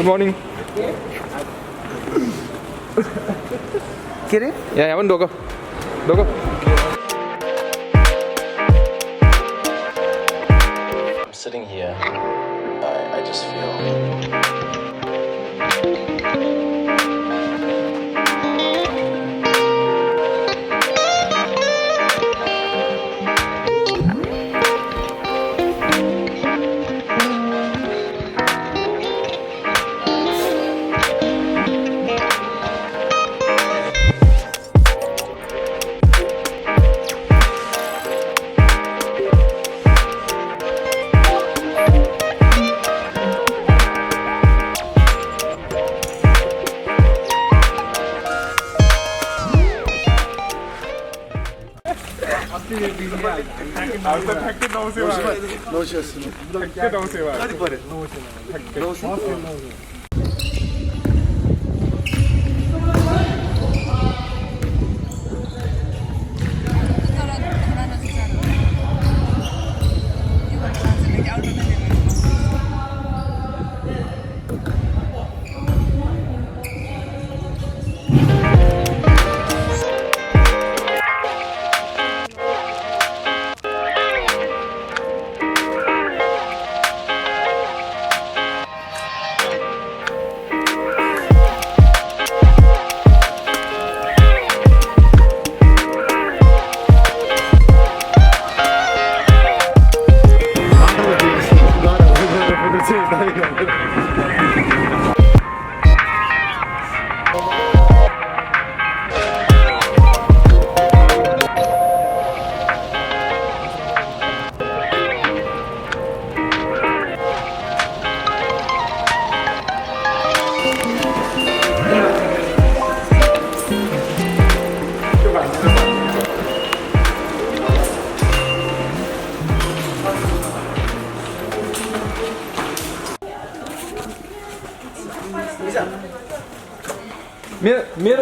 Good morning. Get it? Yeah, one dog. Dog. I'm sitting here. I just feel.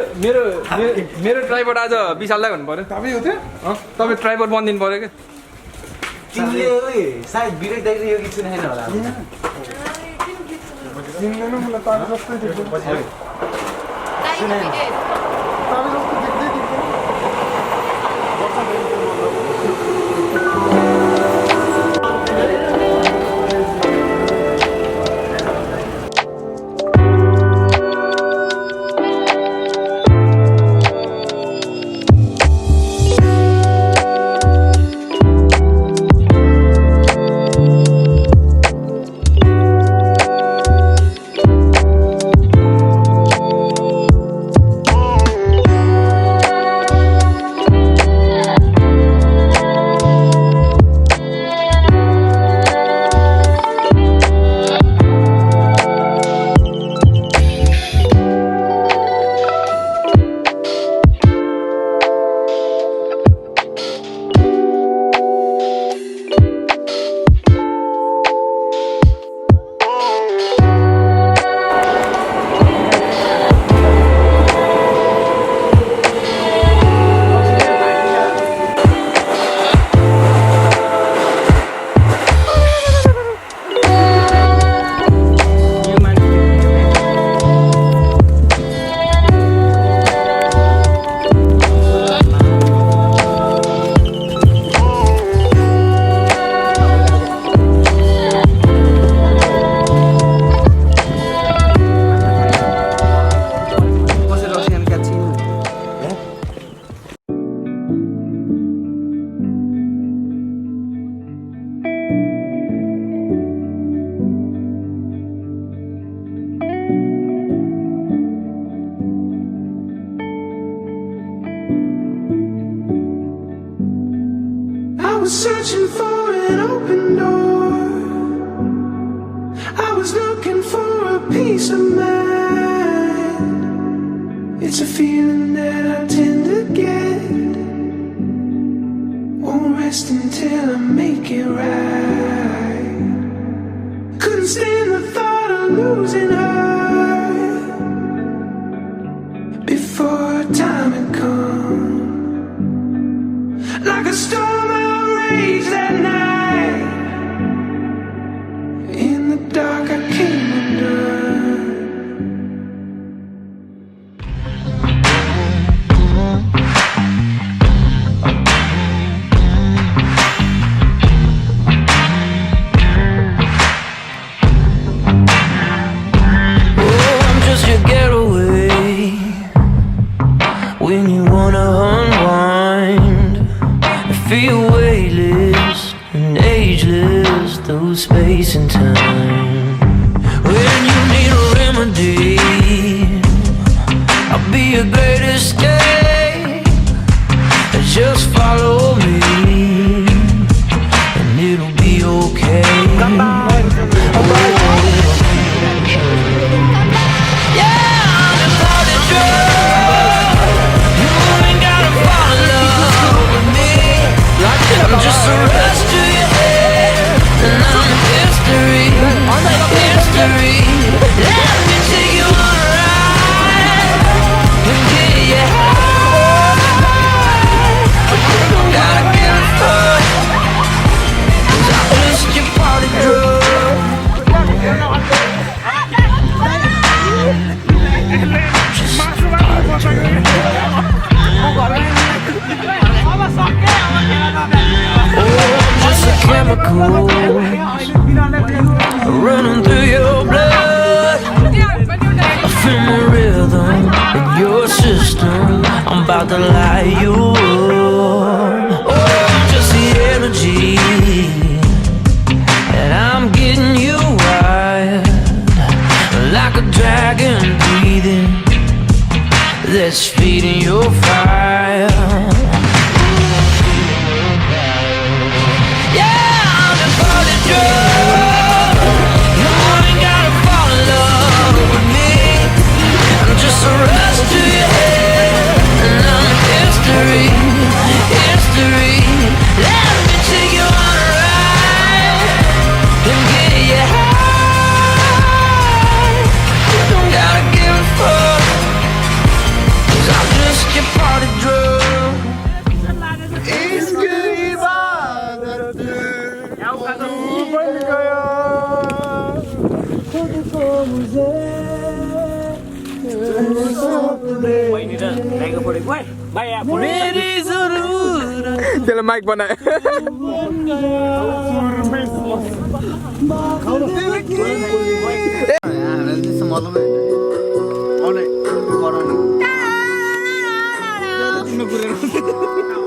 मेरो tripod आज विशाललाई भन्नु पर्यो तपाईँ हो त्यो तपाईँ ट्राइपड बनिदिनु पर्यो क्या तिमीले सायद बिरेक दाइले यो गीत सुनाएन होला चिन्दैन मलाई तारा जस्तै देख्यो सुनाएन तारा जस्तो देख्दै देख्यो was searching for an open door. I was looking for a peace of mind. It's a feeling that I tend to get. Won't rest until I make it right. Couldn't stand the thought of losing her before time had come. Like a storm outraged that night. In the dark I came undone. Oh, I'm just your getaway when you wanna unwind. Feel weightless and ageless through space and time. When you need a remedy, I'll be your great escape. Just follow me and it'll be okay. Yeah, I'm a party drug. You ain't gotta fall in love with me. I'm just a rush to your head, and I'm history, history. Let me take you on a ride and get you high. But you don't gotta give a fuck, 'cause I'm just your party drug. Just a chemical running through your blood. I feel the rhythm in your system. I'm about to light you up. Oh, just the energy, and I'm getting you wired like a dragon breathing that's feeding your fire. Just a rush to your head, and I'm history, history. Let me take you on a ride and get you high. You don't gotta give a fuck, 'cause I'm just your party drug. इश्क इबादत बन गया खुद को मुझे मेरी जरूरत त्यसले माइक बनायो मतलब